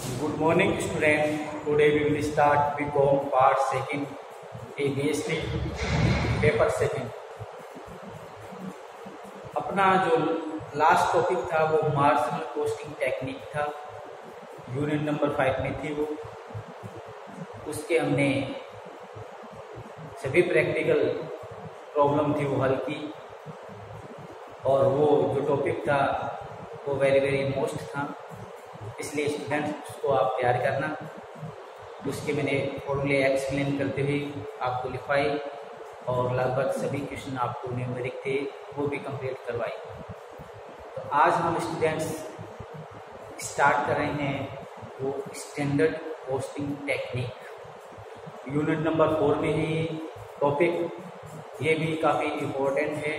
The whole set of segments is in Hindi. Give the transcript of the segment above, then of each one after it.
Good morning, student. Today we will start BCom part second, ABST paper second. अपना जो लास्ट टॉपिक था वो मार्जिनल कॉस्टिंग टेक्निक था, यूनिट नंबर 5 में थी वो। उसके हमने सभी प्रैक्टिकल प्रॉब्लम थी वो हल की, और वो जो टॉपिक था वो वेरी मोस्ट था, इसलिए स्टूडेंट्स उसको आप तैयार करना। उसके मैंने फॉर्मूले एक्सप्लेन करते हुए आपको लिखवाई, और लगभग सभी क्वेश्चन आपको न्यूमेरिक थे वो भी कंप्लीट करवाई। तो आज हम स्टूडेंट्स स्टार्ट कर रहे हैं वो standard costing technique, unit number 4 में है ये टॉपिक। ये भी काफ़ी इम्पोर्टेंट है,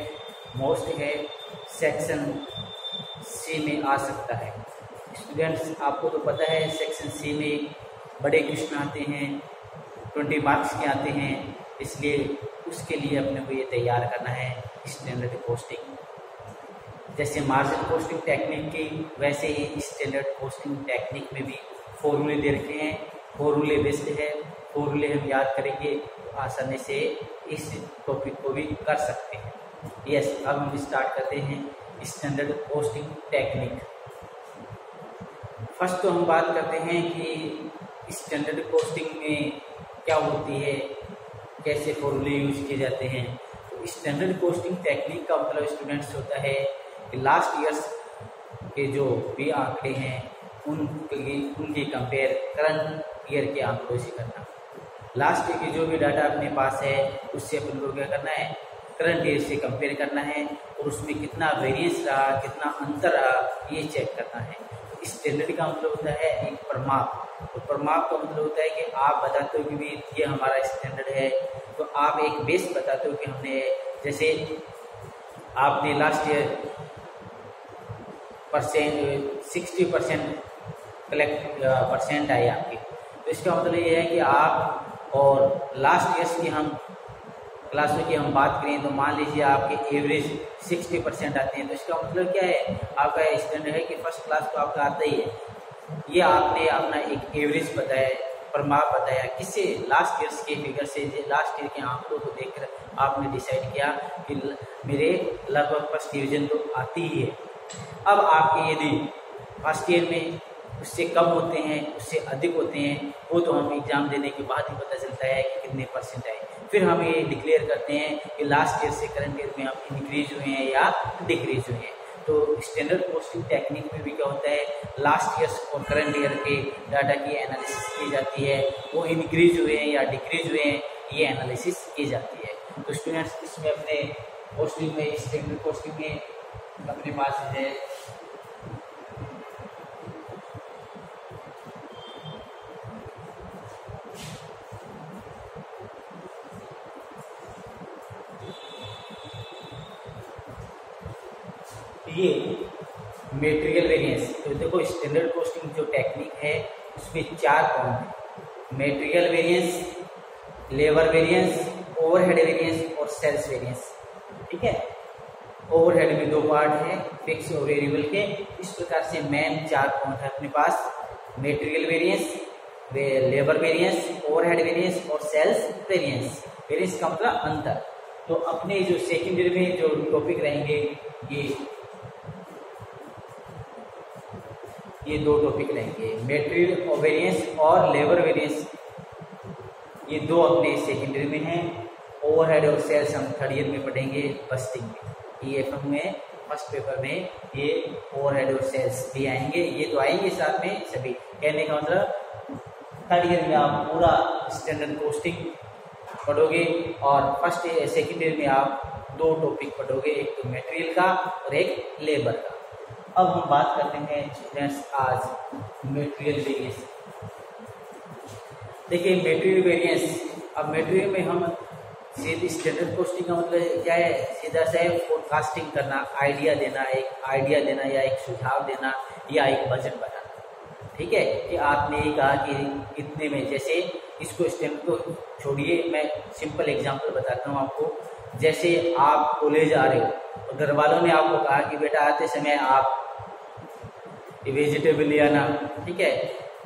मोस्ट है, सेक्शन सी में आ सकता है। स्टूडेंट्स आपको तो पता है सेक्शन सी में बड़े क्वेश्चन आते हैं, 20 मार्क्स के आते हैं, इसलिए उसके लिए अपने को ये तैयार करना है स्टैंडर्ड कॉस्टिंग। जैसे मार्जिन कॉस्टिंग टेक्निक की वैसे ही स्टैंडर्ड कॉस्टिंग टेक्निक में भी फॉर्मूले दे रखे हैं, फॉर्मूले बेस्ड है, फॉर्मूले हम याद करेंगे तो आसानी से इस टॉपिक को भी कर सकते हैं। यस, अब हम स्टार्ट करते हैं स्टैंडर्ड कॉस्टिंग टेक्निक। फर्स्ट तो हम बात करते हैं कि स्टैंडर्ड कॉस्टिंग में क्या होती है, कैसे फॉर्मूले यूज किए जाते हैं। तो स्टैंडर्ड कॉस्टिंग टेक्निक का मतलब स्टूडेंट्स होता है कि लास्ट ईयर्स के जो भी आंकड़े हैं उनकी कंपेयर करंट ईयर के आंकड़ों से करना। लास्ट ईयर के जो भी डाटा अपने पास है उससे अपन को क्या करना है, करंट ईयर से कंपेयर करना है, और उसमें कितना वेरिएंस रहा, कितना अंतर रहा, ये चेक करना है। स्टैंडर्ड का मतलब होता है एक प्रमाप, तो प्रमाप का मतलब होता है कि आप बताते हो कि भी ये हमारा स्टैंडर्ड है, तो आप एक बेस बताते हो कि हमने, जैसे आपने लास्ट ईयर 60% परसेंट आए आपके, तो इसका मतलब ये है कि आप, और लास्ट ईयर्स की हम क्लासों की हम बात करें तो मान लीजिए आपके एवरेज 60% आते हैं, तो इसका मतलब क्या है, आपका स्टैंडर्ड है कि फर्स्ट क्लास तो आपका आता ही है। ये आपने अपना एक एवरेज बताया, प्रमाप बताया, किससे, लास्ट ईयर्स के फिगर से, लास्ट ईयर के आंकड़ों को देखकर आपने डिसाइड किया कि मेरे लगभग फर्स्ट डिवीजन तो आती ही है। अब आपके यदि फर्स्ट ईयर में उससे कम होते हैं, उससे अधिक होते हैं, वो तो हम एग्जाम देने के बाद ही पता चलता है कि कितने परसेंट आए। फिर हम ये डिक्लेयर करते हैं कि लास्ट ईयर से करंट ईयर में हम इंक्रीज हुए हैं या डिक्रीज हुए हैं। तो स्टैंडर्ड कॉस्टिंग टेक्निक में भी क्या होता है, लास्ट ईयर और करंट ईयर के डाटा की एनालिसिस की जाती है, वो इंक्रीज हुए हैं या डिक्रीज हुए हैं, ये एनालिसिस की जाती है। तो स्टूडेंट्स इसमें अपने कॉस्टिंग में, स्टैंडर्ड कॉस्टिंग में अपने पास है ये मेटेरियल वेरिएंस। तो देखो स्टैंडर्ड कॉस्टिंग जो टेक्निक है उसमें 4 पॉइंट है, material variance, labour variance, overhead variance और सेल्स वेरिएंस। ठीक है, ओवरहेड में 2 पार्ट है, फिक्स और वेरिएबल के। इस प्रकार से मेन 4 पॉइंट है अपने पास, material variance, labour variance, overhead variance और सेल्स वेरिएंस। वेरिएंस का मतलब अंतर। तो अपने जो सेकेंडरी में जो टॉपिक रहेंगे ये 2 टॉपिक रहेंगे, मेटेरियल वेरिएंस और लेबर वेरिएंस, ये 2 अपने सेकेंडरी में हैं। ओवरहेड और सेल्स हम थर्ड ईयर में पढ़ेंगे बस्टिंग में। ये में फर्स्ट पेपर में ये ओवरहेड और सेल्स भी आएंगे, ये तो आएंगे साथ में सभी। कहने का मतलब थर्ड ईयर में आप पूरा स्टैंडर्ड कॉस्टिंग पढ़ोगे, और फर्स्ट सेकेंड ईयर में आप 2 टॉपिक पढ़ोगे, एक तो मटेरियल का और एक लेबर का। अब हम बात करते हैं स्टूडेंट्स आज मटेरियल वेरिएंस। देखिए मटेरियल वेरिएंस, अब मटेरियल में हम सीधे स्टैंडर्ड कॉस्टिंग का मतलब क्या है, सीधा सा फोरकास्टिंग करना, आइडिया देना, एक आइडिया देना या एक सुझाव देना या एक बजट बनाना। ठीक है, कि आपने ये कहा कि इतने में, जैसे इसको स्टैंडर्ड को छोड़िए, मैं सिंपल एग्जांपल बताता हूँ आपको। जैसे आप कॉलेज आ रहे हो, घर वालों ने आपको कहा कि बेटा आते समय आप वेजिटेबल ले आना, ठीक है,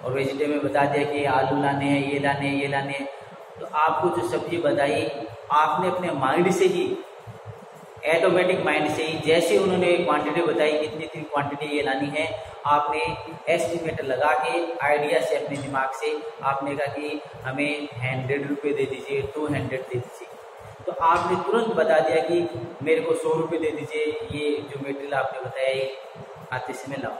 और वेजिटेबल में बता दिया कि आलू लाने हैं, ये लाने हैं, ये लाने हैं। तो आपको जो सब्जी बताई आपने अपने माइंड से ही, ऑटोमेटिक माइंड से ही, जैसे उन्होंने क्वांटिटी बताई इतनी इतनी क्वांटिटी ये लानी है, आपने एस्टिमेट लगा के आइडिया से अपने दिमाग से आपने कहा कि हमें 100 रुपये दे दीजिए, 200 दे दीजिए। तो आपने तुरंत बता दिया कि मेरे को 100 रुपये दे दीजिए, ये जो मटेरियल आपने बताया ये आते समय लाओ।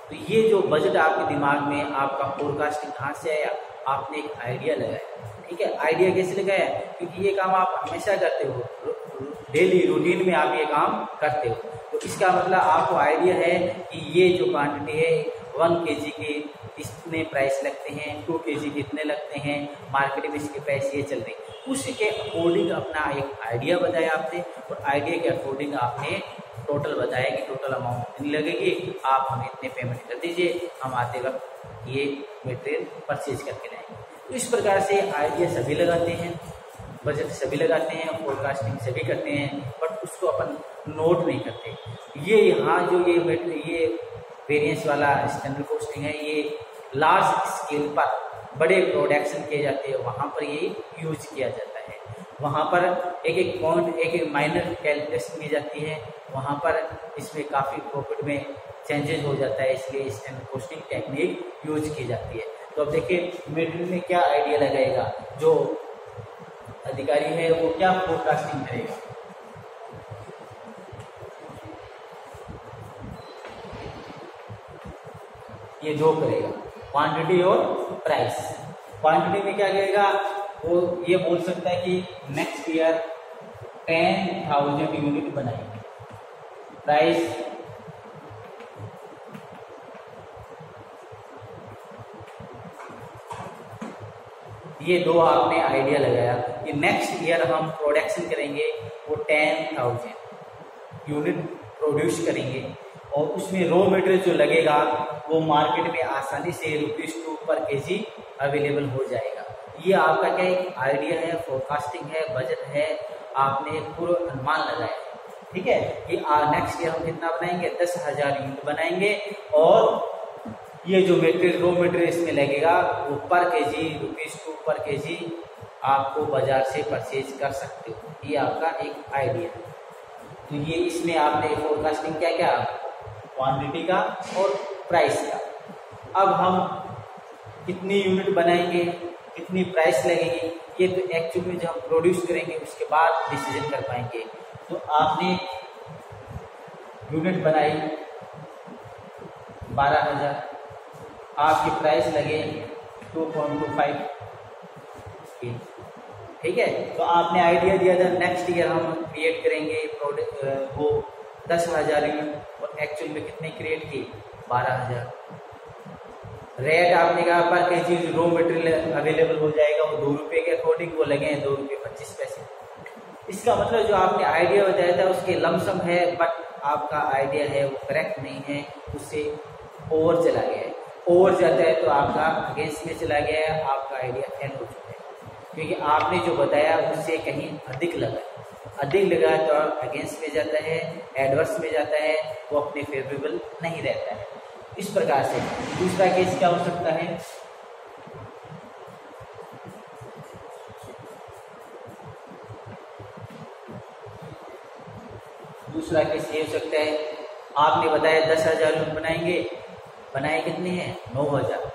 तो ये जो बजट आपके दिमाग में, आपका फोरकास्टिंग कहाँ से आया? आपने एक आइडिया लगाया। ठीक है, आइडिया कैसे लगाया? क्योंकि ये काम आप हमेशा करते हो, डेली रूटीन में आप ये काम करते हो। तो इसका मतलब आपको आइडिया है कि ये जो क्वांटिटी है 1 kg के इतने प्राइस लगते हैं, 2 kg के इतने लगते हैं, मार्केट में इसके प्राइस ये चल रहे हैं। उसके अकॉर्डिंग अपना एक आइडिया बताया आपने, और आइडिया के अकॉर्डिंग आपने टोटल बताया कि टोटल अमाउंट इतनी लगेगी, आप हमें इतने पेमेंट कर दीजिए, हम आते वक्त ये मटेरियल परचेज करके लाएंगे। तो इस प्रकार से आइडिया सभी लगाते हैं, बजट सभी लगाते हैं, फोरकास्टिंग सभी करते हैं, बट उसको अपन नोट नहीं करते। ये यहाँ जो ये वेरिएंस वाला स्टैंडर्ड कॉस्टिंग है, ये लार्ज स्केल पर बड़े प्रोडक्शन किए जाते हैं, वहाँ पर ये यूज किया जाता है। वहाँ पर एक एक पॉइंट, एक एक माइनर कैलकुलेशन की जाती है, वहाँ पर इसमें काफ़ी प्रॉफिट में चेंजेस हो जाता है, इसलिए स्टैंडर्ड कॉस्टिंग टेक्निक यूज की जाती है। तो अब देखिए मटेरियल में क्या आइडिया लगाएगा, जो अधिकारी है वो क्या फोरकास्टिंग करेगा। ये दो करेगा, क्वांटिटी और प्राइस। क्वांटिटी में क्या करेगा, वो ये बोल सकता है कि नेक्स्ट ईयर 10,000 यूनिट बनाएंगे। प्राइस ये दो आपने आइडिया लगाया कि नेक्स्ट ईयर हम प्रोडक्शन करेंगे, वो 10,000 यूनिट प्रोड्यूस करेंगे, और उसमें रॉ मटेरियल जो लगेगा वो मार्केट में आसानी से ₹2 पर kg अवेलेबल हो जाएगा। ये आपका क्या एक आइडिया है, फोरकास्टिंग है, बजट है, आपने पूरा अनुमान लगाया है। ठीक है, कि नेक्स्ट ईयर हम कितना बनाएंगे, 10,000 यूनिट बनाएंगे, और ये जो मटेरियल रॉ मटेरियल इसमें लगेगा वो पर kg ₹2 पर kg आपको बाजार से परचेज कर सकते हो। ये आपका एक आइडिया है। तो ये इसमें आपने फोरकास्टिंग क्या क्या, क्वांटिटी का और प्राइस का। अब हम कितनी यूनिट बनाएंगे, कितनी प्राइस लगेगी, ये तो एक्चुअली में जब हम प्रोड्यूस करेंगे उसके बाद डिसीजन कर पाएंगे। तो आपने यूनिट बनाई 12,000, आपकी प्राइस लगे 2.25। ठीक है, तो आपने आइडिया दिया था नेक्स्ट ईयर हम क्रिएट करेंगे प्रोडक्ट वो 10,000 यूनिट, और एक्चुअल में कितने क्रिएट की, 12,000। रेट आपने कहा पर kg रॉ मटेरियल अवेलेबल हो जाएगा, वो ₹2 के अकॉर्डिंग वो लगे हैं ₹2.25। इसका मतलब जो आपने आइडिया बताया था उसके लमसम है, बट आपका आइडिया है वो करेक्ट नहीं है, उससे ओवर चला गया है। ओवर जाता है तो आपका अगेंस्ट में चला गया है, आपका आइडिया फेल हो चुका है, क्योंकि आपने जो बताया उससे कहीं अधिक लगा, अधिक लगा तो अगेंस्ट में जाता है, एडवर्स में जाता है, वो अपने फेवरेबल नहीं रहता है। इस प्रकार से दूसरा केस क्या हो सकता है, दूसरा केस ये हो सकता है, आपने बताया 10,000 यूनिट बनाएंगे, बनाए कितने हैं, 9,000।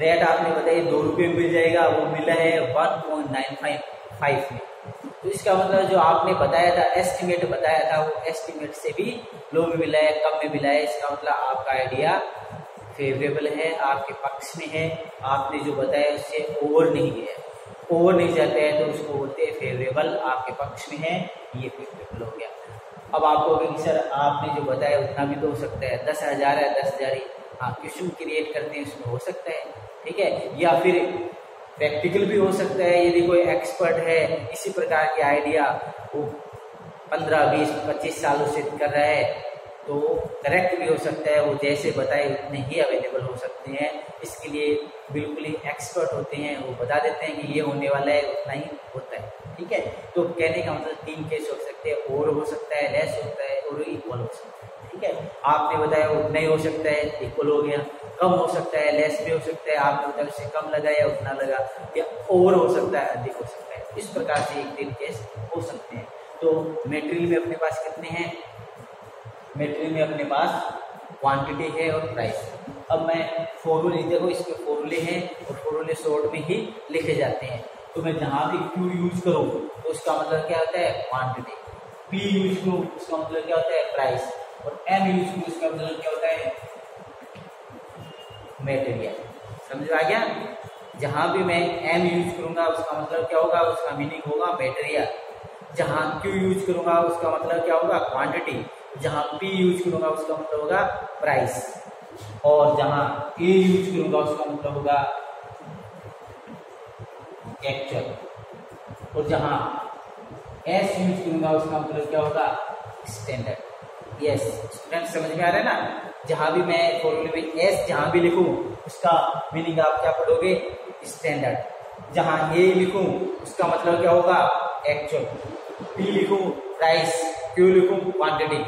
रेट आपने बताया ₹2 मिल जाएगा, वो मिला है 1.95 में। तो इसका मतलब जो आपने बताया था, एस्टिमेट बताया था, वो एस्टिमेट से भी लो में मिला है, कम में मिला है। इसका मतलब आपका आइडिया फेवरेबल है, आपके पक्ष में है, आपने जो बताया उससे ओवर नहीं गया है। ओवर नहीं जाता है तो उसको बोलते हैं फेवरेबल, आपके पक्ष में है, ये फेवरेबल हो गया। अब आपको कि सर आपने जो बताया उतना भी तो हो सकता है, 10,000 है, 10,000 ही, हाँ क्वेश्चन क्रिएट करते हैं उसमें हो सकता है। ठीक है, या फिर प्रैक्टिकल भी हो सकता है, यदि कोई एक्सपर्ट है इसी प्रकार के आइडिया वो 15, 20, 25 सालों से कर रहा है, तो करेक्ट भी हो सकता है, वो जैसे बताए उतने ही अवेलेबल हो सकते हैं। इसके लिए बिल्कुल ही एक्सपर्ट होते हैं, वो बता देते हैं कि ये होने वाला है, उतना ही होता है। ठीक है, तो कहने का मतलब 3 केस हो सकते हैं, और हो सकता है, लेस होता है, और इक्वल हो सकता है। ठीक है। ठीक है, आपने बताया उतना ही हो सकता है, इक्वल हो गया, कम हो सकता है, लेस भी हो सकता है, आपने बताया उससे कम लगा या उतना लगा, या ओवर हो सकता है, अधिक हो सकता है। इस प्रकार से एक तीन केस हो सकते हैं। तो मटेरियल में अपने पास कितने हैं? मटेरियल में अपने पास क्वांटिटी है और प्राइस। अब मैं फॉर्मूले, देखो इसके फॉर्मूले हैं और फॉर्मूले शॉर्ट में ही लिखे जाते हैं। तो मैं जहां भी Q यूज करूं तो उसका मतलब क्या होता है? क्वांटिटी। P यूज करूं उसका मतलब क्या होता है? प्राइस। और M यूज करूं उसका मतलब क्या होता है? मटेरियल। समझ आ गया? जहां भी मैं M यूज करूंगा उसका मतलब क्या होगा? उसका मीनिंग होगा मटेरियल। जहां Q यूज करूंगा उसका मतलब क्या होगा? क्वांटिटी। जहां P यूज करूंगा उसका मतलब होगा प्राइस। और जहां A यूज करूंगा उसका मतलब होगा एक्चुअल। और जहां S यूज करूंगा उसका मतलब क्या होगा? स्टैंडर्ड। यस स्टूडेंट, समझ में आ रहा है ना? जहां भी मैं फॉर्मूले में S जहां भी लिखूं उसका मीनिंग आप क्या पढ़ोगे? स्टैंडर्ड। जहां A लिखूं उसका मतलब क्या होगा? एक्चुअल। P लिखूं प्राइस, Q लिखूं क्वांटिटी।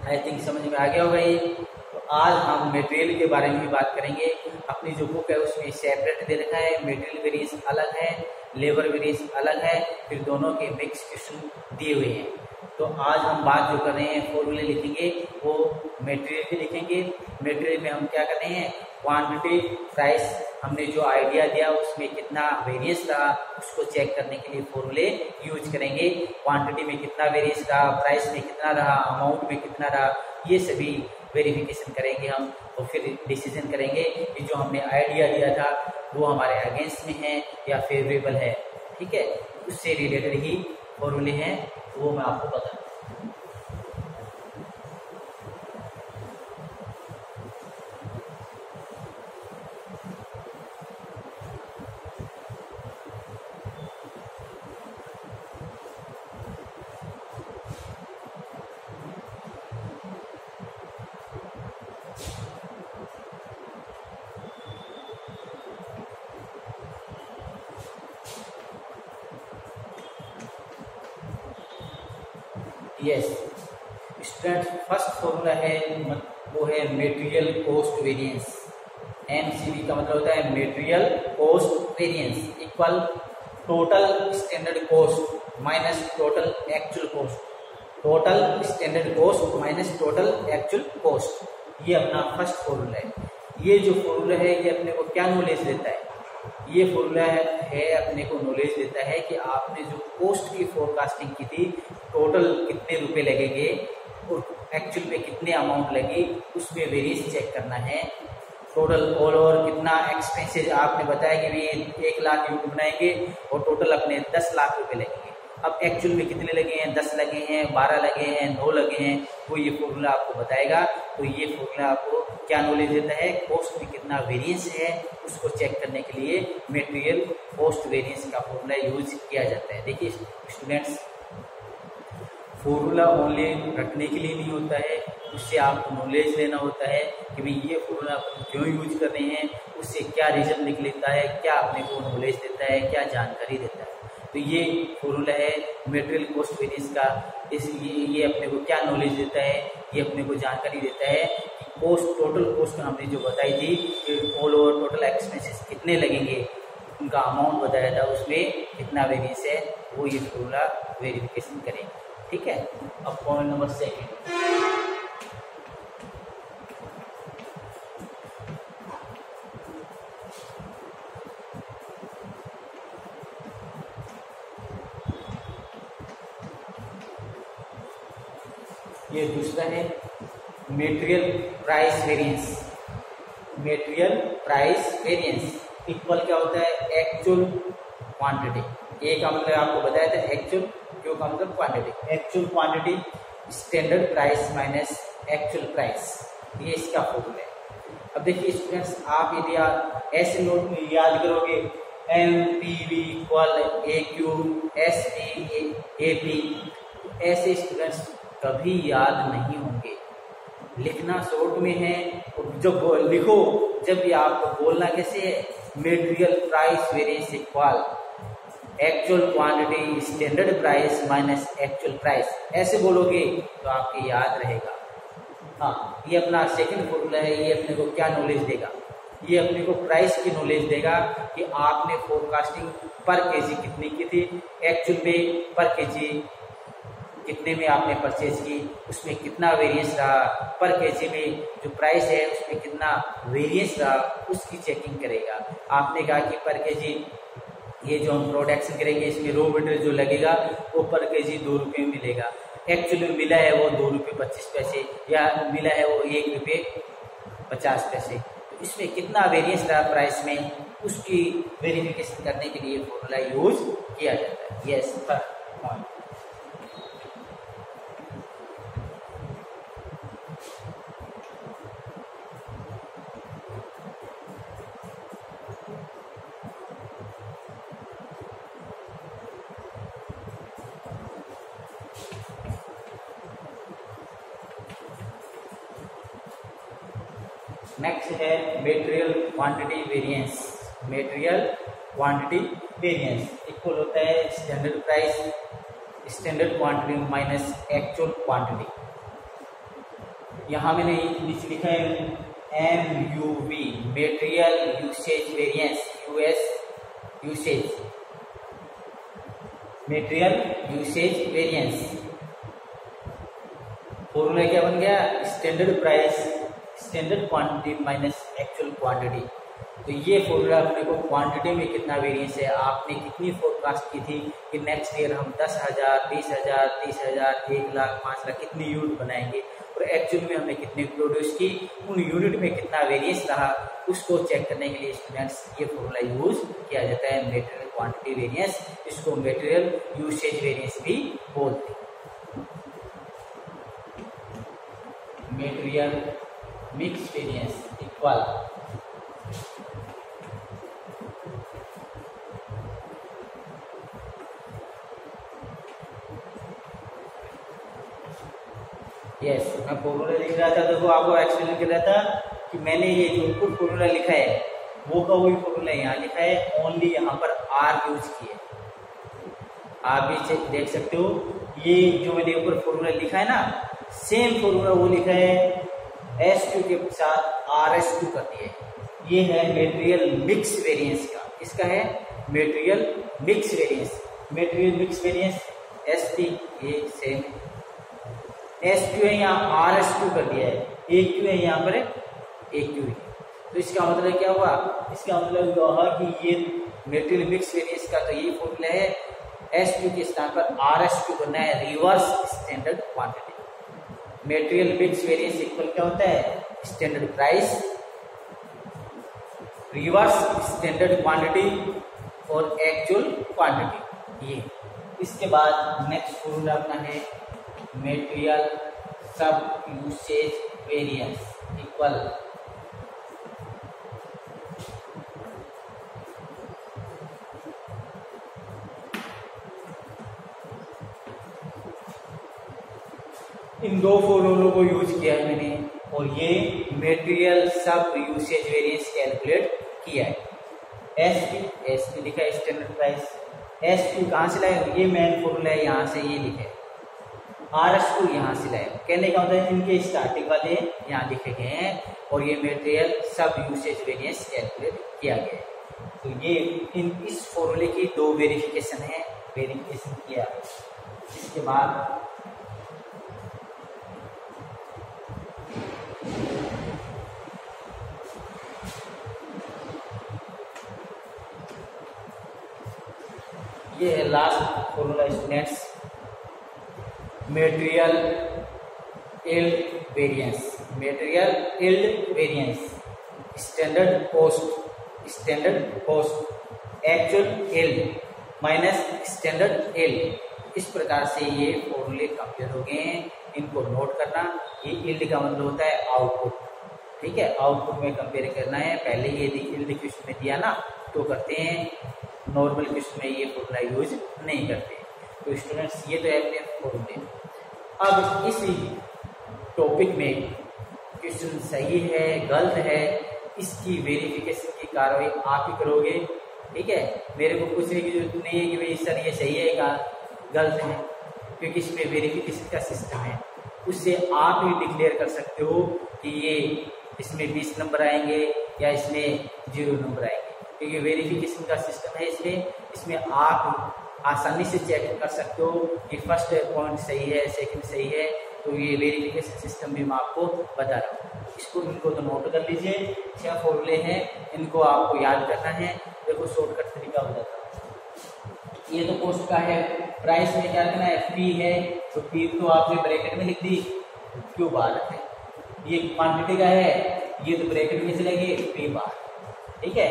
आई थिंक समझ में आ गया होगा ये। तो आज हम मटेरियल के बारे में भी बात करेंगे। अपनी जो बुक है उसमें सेपरेट दे रखा है, मटेरियल वेरिएंस अलग है, लेबर वेरिएंस अलग है, फिर दोनों के मिक्स क्वेश्चन दिए हुए हैं। तो आज हम बात जो कर रहे हैं फॉर्मूले लिखेंगे वो मटेरियल भी लिखेंगे। मटेरियल में हम क्या कर रहे हैं? क्वांटिटी, प्राइस, हमने जो आइडिया दिया उसमें कितना वेरिएंस रहा उसको चेक करने के लिए फॉर्मूले यूज करेंगे। क्वांटिटी में कितना वेरिएंस रहा, प्राइस में कितना रहा, अमाउंट में कितना रहा, ये सभी वेरिफिकेशन करेंगे हम। और फिर डिसीजन करेंगे कि जो हमने आइडिया दिया था वो हमारे अगेंस्ट में है या फेवरेबल है। ठीक है, उससे रिलेटेड ही फॉर्मूले हैं, वो मैं आपको बताऊँ। यस स्टूडेंट, फर्स्ट फॉर्मूला है वो है मटेरियल कॉस्ट वेरिएंस। MCV का मतलब होता है material cost variance equal total standard cost minus total actual cost. Total standard cost minus total actual cost, ये अपना फर्स्ट फॉर्मूला है। ये जो फॉर्मूला है ये अपने को क्या नॉलेज देता है? ये फॉर्मूला है अपने को नॉलेज देता है कि आपने जो कॉस्ट की फोरकास्टिंग की थी, टोटल कितने रुपए लगेंगे और एक्चुअल में कितने अमाउंट लगी, उसमें वेरिएंस चेक करना है। टोटल ऑल ओवर कितना एक्सपेंसेस आपने बताया कि भी 1 लाख यूनिट बनाएंगे और टोटल अपने 10 लाख रुपए लगेंगे। अब एक्चुअल में कितने लगे हैं? 10 लगे हैं, 12 लगे हैं, 9 लगे हैं, वो ये फॉर्मूला आपको बताएगा। तो ये फॉर्मूला आपको क्या नॉलेज देता है? कॉस्ट में कितना वेरिएंस है उसको चेक करने के लिए मटेरियल कॉस्ट वेरिएंस का फॉर्मूला यूज किया जाता है। देखिए स्टूडेंट्स, फॉर्मूला ओनली रखने के लिए नहीं होता है, उससे आपको नॉलेज लेना होता है कि भाई ये फॉर्मूला अपन क्यों यूज कर रहे हैं, उससे क्या रिजल्ट निकलता है, क्या अपने को नॉलेज देता है, क्या जानकारी देता है। तो ये फॉर्मूला है मटेरियल कॉस्ट वेरिएंस का। इसलिए ये अपने को क्या नॉलेज देता है? ये अपने को जानकारी देता है कि कॉस्ट, टोटल कॉस्ट हमने जो बताई थी कि ऑल ओवर टोटल एक्सपेंसेस कितने लगेंगे, उनका अमाउंट बताया था, उसमें कितना वेरिएंस है, वो ये फॉर्मूला वेरिफिकेशन करेंगे। ठीक है, अब पॉइंट नंबर 2 ये दूसरा है material price variance. Material price variance equal क्या होता है? Actual quantity. ए का मतलब आपको बताया था एक्चुअल, क्यू का मतलब quantity. Actual quantity standard price minus actual price, ये इसका फॉर्मूला है। अब देखिए स्टूडेंट्स, आप यदि ऐसे नोट में याद करोगे MPV equal AQ SE AP, ऐसे स्टूडेंट्स कभी याद नहीं होंगे। लिखना शॉर्ट में है और जब लिखो जब भी आपको बोलना कैसे है? Material price variance equal actual quantity standard price minus actual price, ऐसे बोलोगे तो आपके याद रहेगा। हाँ, ये अपना सेकंड फॉर्मूला है। ये अपने को क्या नॉलेज देगा, ये अपने को प्राइस की नॉलेज देगा कि आपने फोरकास्टिंग पर केजी कितनी की थी, एक्चुअल में पर केजी कितने में आपने परचेज की, उसमें कितना वेरिएंस रहा, पर केजी में जो प्राइस है उसमें कितना वेरिएंस रहा, उसकी चेकिंग करेगा। आपने कहा कि पर केजी ये जो हम प्रोडक्शन करेंगे इसमें रॉ मटेरियल जो लगेगा वो पर केजी 2 रुपये मिलेगा, एक्चुअली में मिला है वो 2 रुपये 25 पैसे या मिला है वो 1 रुपये 50 पैसे। तो इसमें कितना वेरिएंस रहा प्राइस में, उसकी वेरिफिकेशन करने के लिए फॉर्मूला यूज किया जाता है। Yes point. नेक्स्ट है material quantity variance. Material quantity variance equal होता है standard price standard quantity minus actual quantity. यहाँ मैंने नीचे लिखा है MUV material usage variance, usage material usage variance. Formula क्या बन गया, standard price standard quantity minus actual quantity. तो ये फॉर्मूला अपने को क्वांटिटी में कितना वेरिएंस है, आपने कितनी फोरकास्ट की थी कि नेक्स्ट ईयर हम 10,000 20,000 30,000 1 लाख 5 लाख कितनी यूनिट बनाएंगे, और एक्चुअल में हमने कितनी प्रोड्यूस की, उन यूनिट में कितना वेरिएंस रहा, उसको चेक करने के लिए स्टूडेंट्स ये फॉर्मूला यूज किया जाता है मेटेरियल क्वांटिटी वेरिएंस। इसको मेटेरियल यूसेज वेरिएंस भी बोलते हैं। Material mix variance equal yes मैं फॉर्मूला लिख रहा था, देखो आपको एक्सप्लेन कर रहा था कि मैंने ये जो ऊपर फॉर्मूला लिखा है वो का वही फॉर्मूला यहाँ लिखा है, ओनली यहाँ पर आर यूज किए। आप भी देख सकते हो ये जो मैंने ऊपर फॉर्मूला लिखा है ना, सेम फॉर्मूला वो लिखा है SQ के साथ RSQ कर दिए। ये है मेटेरियल मिक्स वेरिएंस का, इसका है material mix variance. Material mix variance SP ये सेम, SQ है यहाँ RSQ कर दिया है, AQ है यहाँ पर AQ। तो इसका मतलब क्या हुआ, इसका मतलब हुआ कि ये मेटेरियल मिक्स वेरिएंस का तो ये फॉर्मूला है, SQ के स्थान पर RSQ करना है, reverse standard quantity. Material mix variance equal क्या होता है, standard price reverse standard quantity और एक्चुअल क्वांटिटी। ये इसके बाद नेक्स्ट फॉर्मूला अपना है मेटेरियल सब यूसेज वेरिएंस इक्वल इन दो फॉर्मूलों को यूज किया है मैंने, और ये मेटेरियल सब यूसेज वेरिएंस कैलकुलेट किया है। एसपी लिखा है स्टैंडर्ड प्राइस, एसपी कहाँ से लाए, ये मेन फॉर्मूला है यहाँ से ये लिखे, RSQ यहाँ से लाए। कहने का मतलब इनके स्टार्टिंग वाले यहाँ लिखे गए हैं और ये मेटेरियल सब यूसेज वेरिएंस कैलकुलेट किया गया है। तो ये इस फॉर्मूले की दो वेरिफिकेशन है, वेरिफिकेशन किया। इसके बाद ये है last formula students, material yield variance. Material yield variance standard cost actual yield minus standard yield. इस प्रकार से ये फॉर्मूले कंप्लीट हो गए हैं, इनको नोट करना। ये यील्ड का मतलब होता है आउटपुट, ठीक है, आउटपुट में कंपेयर करना है। पहले ये यील्ड क्वेश्चन में दिया ना तो करते हैं, नॉर्मल क्वेश्चन में ये फॉर्मूला यूज नहीं करते। तो स्टूडेंट्स ये तो है अपने फॉर्मूले। अब इस टॉपिक में क्वेश्चन सही है गलत है, इसकी वेरिफिकेशन की कार्रवाई आप ही करोगे, ठीक है। मेरे को पूछने की जरूरत नहीं है कि भाई सर ये सही है या गलत है, क्योंकि इसमें वेरिफिकेशन का सिस्टम है। उससे आप ही डिक्लेयर कर सकते हो कि ये इसमें 20 नंबर आएंगे या इसमें 0 नंबर आएंगे, क्योंकि वेरिफिकेशन का सिस्टम है इसमें आप आसानी से चेक कर सकते हो कि फर्स्ट पॉइंट सही है, सेकंड सही है। तो ये वेरिफिकेशन सिस्टम भी मैं आपको बता रहा हूँ। इनको तो नोट कर लीजिए। 6 फॉर्मूले हैं, इनको आपको याद करना है। देखो शॉर्टकट तरीका हो जाता है। ये तो कॉस्ट का है। प्राइस में क्या करना है, पी है तो पी तो आपने ब्रैकेट में लिख दी, क्यों बाहर है। ये क्वांटिटी का है, ये तो ब्रैकेट में चलेंगे पी बाहर, ठीक है।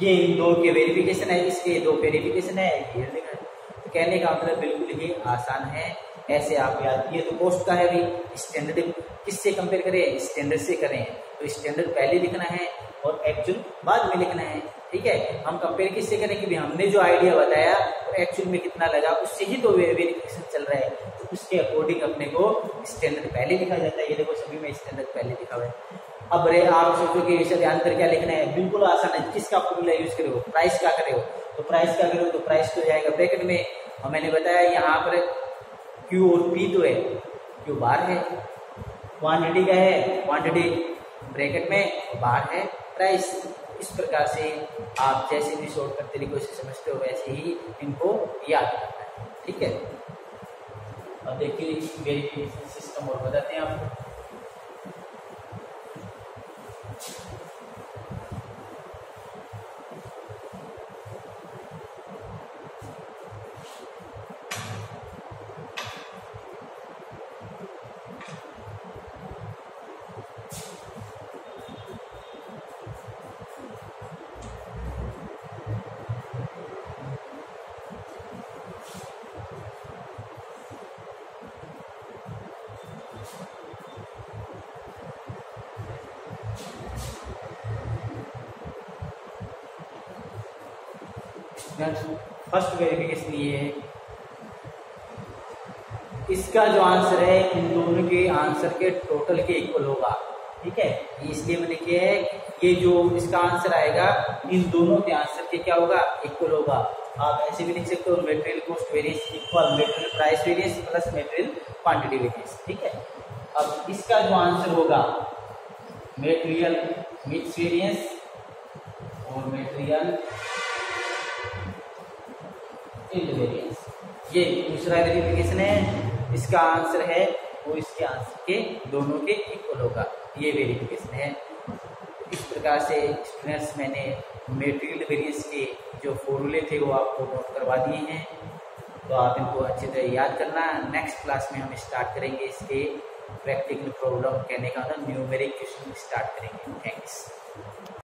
ये इन दो के वेरिफिकेशन है, इसके 2 वेरिफिकेशन है, ये लिखा है। तो कहने का मतलब बिल्कुल ही आसान है, ऐसे आप याद। ये तो कॉस्ट का है भी। स्टैंडर्ड किससे कंपेयर करें, स्टैंडर्ड से करें, तो स्टैंडर्ड पहले लिखना है और एक्चुअल बाद में लिखना है, ठीक है। हम कंपेयर किससे करें कि हमने जो आइडिया बताया और एक्चुअल में कितना लगा, उससे ही तो वेरिफिकेशन चल रहा है। तो उसके अकॉर्डिंग अपने को स्टैंडर्ड पहले लिखा जाता है। ये देखो सभी में स्टैंडर्ड पहले लिखा हुआ है। अब रे आप सोचो कि इसे ध्यान कर क्या लिखना है, बिल्कुल आसान है। किसका फॉर्मूला यूज करो, प्राइस का करो, तो प्राइस का करो तो प्राइस तो जाएगा ब्रैकेट में। और मैंने बताया यहाँ पर क्यू और पी तो है, क्यू बाहर है। क्वांटिटी का है, क्वांटिटी ब्रैकेट में, बाहर है प्राइस। इस प्रकार से आप जैसे भी शॉर्टकट तरीकों से समझते हो वैसे ही इनको याद करना है, ठीक है। अब देखिए वेरिफिकेशन सिस्टम और बताते हैं आपको। फर्स्ट वेरिफिकेशन ये है, इसका जो आंसर है इन दोनों के आंसर के टोटल के इक्वल होगा, ठीक है। इसलिए मैंने किया है ये जो इसका आंसर आएगा इन दोनों के आंसर के क्या होगा, इक्वल होगा। आप ऐसे भी लिख सकते हो material cost variance equal material price variance plus material quantity variance, ठीक है। अब इसका जो आंसर होगा मटेरियल मिक्स वेरिएंस और मटेरियल वेरिएंस, ये दूसरा वेरिफिकेशन है। इसका आंसर है वो इसके आंसर के दोनों के इक्वल होगा, ये वेरिफिकेशन है। इस प्रकार से स्टूडेंट्स मैंने मटेरियल वेरिएंस के जो फॉर्मूले थे वो आपको नोट करवा दिए हैं, तो आप इनको अच्छी तरह याद करना। नेक्स्ट क्लास में हम स्टार्ट करेंगे इसके प्रैक्टिकल प्रॉब्लम, कहने का मतलब न्यूमेरिक क्वेश्चन स्टार्ट करेंगे। थैंक्स।